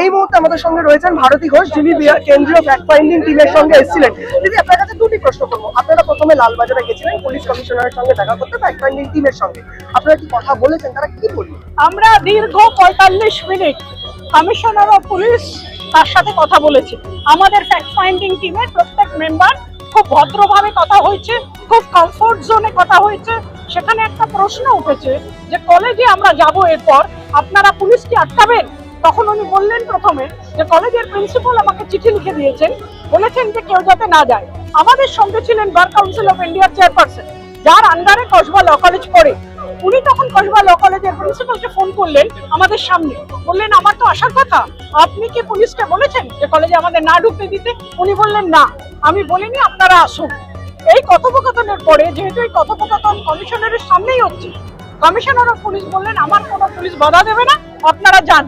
এই মুহূর্তে আমাদের সঙ্গে রয়েছেন ভারতী ঘোষ, যিনি কেন্দ্রীয় ফ্যাক্ট ফাইন্ডিং টিমের সঙ্গে এসেছিলেন। দিদি, আপনার কাছে দুটি প্রশ্ন করবো। আপনারা প্রথমে লালবাজারে গেছিলেন পুলিশ কমিশনারের সঙ্গে দেখা করতে, ফ্যাক্ট ফাইন্ডিং টিমের সঙ্গে। আপনারা কি কথা বলেছেন, তারা কি বললেন? আমরা দীর্ঘ 45 মিনিট কমিশনার অফ পুলিশ তার সাথে কথা বলেছি। আমাদের ফ্যাক্ট ফাইন্ডিং টিমের প্রত্যেক মেম্বার খুব ভদ্রভাবে কথা হয়েছে, খুব কমফোর্ট জোনে কথা হয়েছে। সেখানে একটা প্রশ্ন উঠেছে যে কলেজে আমরা যাব, এরপর আপনারা পুলিশ কি আটকাবেন? তখন উনি বললেন প্রথমে যে কলেজের প্রিন্সিপাল আমাকে চিঠি লিখে দিয়েছেন, বলেছেন যে কেউ যাতে না যায়। আমাদের সঙ্গে ছিলেন বার কাউন্সিল অফ ইন্ডিয়ার চেয়ারপারসন, যার আন্ডারে কসবা ল কলেজ পড়ে। উনি তখন কসবা ল কলেজের প্রিন্সিপালকে ফোন করলেন আমাদের সামনে, বললেন আমার তো আসার কথা, আপনি কি পুলিশকে বলেছেন যে কলেজে আমাদের না ঢুকতে দিতে? উনি বললেন না, আমি বলিনি, আপনারা আসুন। এই কথোপকথনের পরে, যেহেতু এই কথোপকথন কমিশনারের সামনেই হচ্ছে, কমিশনার অফ পুলিশ বললেন আমার কোনো পুলিশ বাধা দেবে না, আপনারা যান।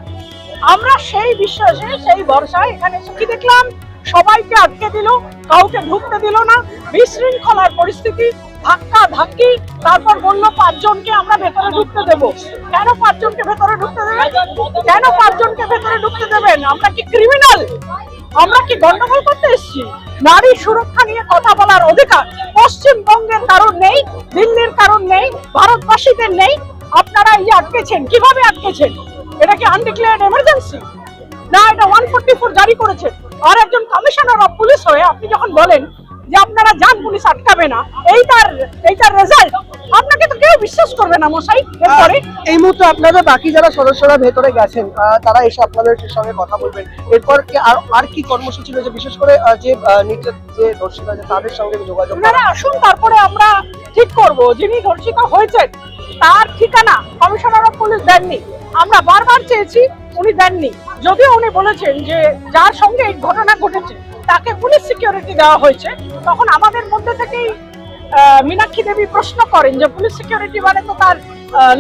আমরা সেই বিশ্বাসে, সেই ভরসায় এখানে এসে কি দেখলাম, সবাইকে আটকে দিল, কাউকে ঢুকতে দিল না, বিশৃঙ্খলার পরিস্থিতি, ধাক্কা ধাক্কি। তারপর বললো 5 জনকে আমরা ভেতরে ঢুকতে দেব। কেন 5 জনকে ভেতরে ঢুকতে দেবেন? কেন 5 জনকে ভেতরে ঢুকতে দেবেন? আমরা কি ক্রিমিনাল? আমরা কি গন্ডগোল করতে এসেছি? নারী সুরক্ষা নিয়ে কথা বলার অধিকার পশ্চিমবঙ্গের কারণ নেই, দিল্লির কারণ নেই, ভারতবাসীদের নেই। আপনারা এই আটকেছেন, কিভাবে আটকেছেন? এটা কি আনডিক্লেয়ার্ড এমার্জেন্সি? না, এটা 144 জারি করেছে। আর একজন কমিশনার অফ পুলিশ হয়ে আপনি যখন বলেন যে আপনারা যান, পুলিশ আটকাবে না, এইটার রেজাল্ট আপনাকে তো কেউ বিশ্বাস করবে না মশাই। এরপরে এই মুহূর্তে আপনাদের বাকি যারা সদস্যরা ভেতরে গেছেন, তারা এসে আপনাদের সঙ্গে কথা বলবেন। এরপর কি আর কি কর্মসূচি রয়েছে, বিশেষ করে যে ধর্ষিতা আছে তাদের সঙ্গে যোগাযোগ? আপনারা আসুন, তারপরে আমরা ঠিক করব। যিনি ধর্ষিতা হয়েছেন তার ঠিকানা কমিশনার অফ পুলিশ দেননি, আমরা বারবার চেয়েছি, উনি দেননি। যদিও উনি বলেছেন যে যার সঙ্গে এই ঘটনা ঘটেছে তাকে পুলিশ সিকিউরিটি দেওয়া হয়েছে। তখন আমাদের মধ্যে থেকেই মীনাক্ষী দেবী প্রশ্ন করেন যে পুলিশ সিকিউরিটি মানে তো তার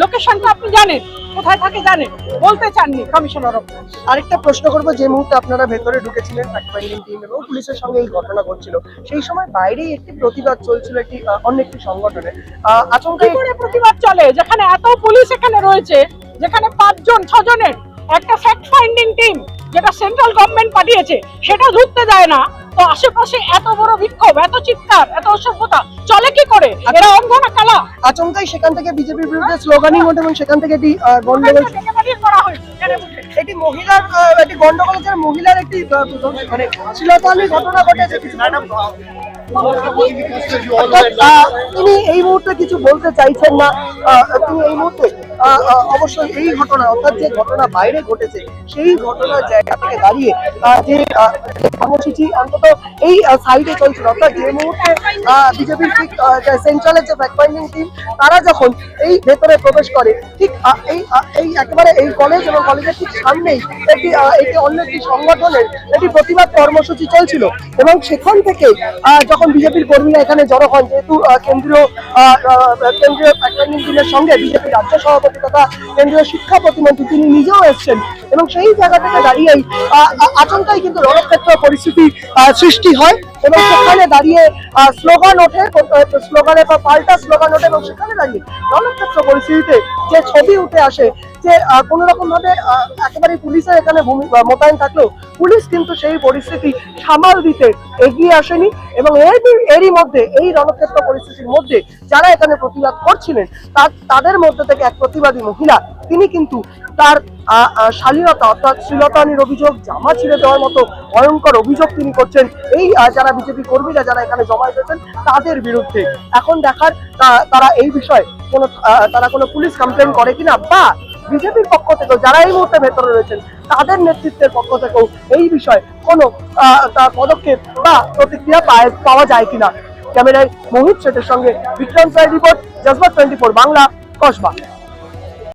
লোকেশনটা আপনি জানেন, কোথায় থাকে জানেন, বলতে চাননি কমিশনার অফ পুলিশ। আরেকটা প্রশ্ন করবো, যে মুহূর্তে আপনারা ভেতরে ঢুকেছিলেন ফ্যাক্ট ফাইন্ডিং টিম এবং পুলিশের সঙ্গে এই ঘটনা ঘটছিল, সেই সময় বাইরেই একটি প্রতিবাদ চলছিল একটি অন্য একটি সংগঠনে। আচমকা করে প্রতিবাদ চলে, যেখানে এত পুলিশ এখানে রয়েছে, যেখানে 5 জন 6 জনের একটা ফ্যাক্ট ফাইন্ডিং টিম যেটা সেন্ট্রাল গভর্নমেন্ট পাঠিয়েছে, সেটা ঢুকতে দেয় না। তো আশেপাশে এত বড় বিক্ষোভ, এত চিৎকার, এত অসভ্যতা চলে কি করে? এরা অন্ধ না কালা? আচমকাই সেখান থেকে বিজেপির বিরুদ্ধে স্লোগানিং ওঠে এবং সেখান থেকে একটি গন্ডগোল করা হয়েছে। এটি মহিলার একটি গন্ডগোল, মহিলার একটি মানে শ্লীলতাহানির ঘটনা ঘটেছে। তিনি এই মুহূর্তে কিছু বলতে চাইছেন না। তিনি এই মুহূর্তে অবশ্যই এই ঘটনা, অর্থাৎ যে ঘটনা বাইরে ঘটেছে সেই ঘটনার জায়গা থেকে দাঁড়িয়ে যে কর্মসূচি অন্তত এই সাইডে চলছিল, অর্থাৎ যে মুহূর্তে বিজেপির ঠিক সেন্ট্রালের যে ফ্যাক্ট ফাইন্ডিং টিম তারা যখন এই ভেতরে প্রবেশ করে, ঠিক এই একেবারে এই কলেজ এবং কলেজের ঠিক সামনেই একটি অন্য একটি সংগঠনের একটি প্রতিবাদ কর্মসূচি চলছিল। এবং সেখান থেকে যখন বিজেপির কর্মীরা এখানে জড়ো হন, যেহেতু কেন্দ্রীয় ফ্যাক্ট ফাইন্ডিং টিমের সঙ্গে বিজেপি রাজ্য সভাপতি তথা কেন্দ্রীয় শিক্ষা প্রতিমন্ত্রী তিনি নিজেও এসেছেন, এবং সেই জায়গা থেকে দাঁড়িয়েই আচমকাই কিন্তু রণক্ষেত্র পরিস্থিতি সৃষ্টি হয় এবং সেখানে দাঁড়িয়ে স্লোগান ওঠে, স্লোগানে বা পাল্টা স্লোগান ওঠে, এবং সেখানে দাঁড়িয়ে রণক্ষেত্র পরিস্থিতিতে যে ছবি উঠে আসে যে কোনো রকম ভাবে একেবারে পুলিশের এখানে মোতায়েন থাকলেও পুলিশ কিন্তু সেই পরিস্থিতি সামাল দিতে এগিয়ে আসেনি। এবং এরই মধ্যে এই রণক্ষেত্র পরিস্থিতির মধ্যে যারা এখানে প্রতিবাদ করছিলেন তাদের মধ্যে থেকে এক প্রতিবাদী মহিলা, তিনি কিন্তু তার শালীনতা অর্থাৎ শ্লীলতাহানির অভিযোগ, জামা ছিঁড়ে দেওয়ার মতো ভয়ঙ্কর অভিযোগ তিনি করছেন এই যারা বিজেপি কর্মীরা যারা এখানে জমা হয়েছেন তাদের বিরুদ্ধে। এখন দেখার তারা এই বিষয়ে তারা কোনো পুলিশ কমপ্লেন করে কিনা, বা বিজেপির পক্ষ থেকেও যারা এই মুহূর্তে ভেতরে রয়েছেন তাদের নেতৃত্বের পক্ষ থেকেও এই বিষয়ে কোনো পদক্ষেপ বা প্রতিক্রিয়া পাওয়া যায় কিনা। ক্যামেরায় মোহিত শেঠের সঙ্গে বিক্রম রায় রিপোর্ট, জজবাত 24 বাংলা, কসবা।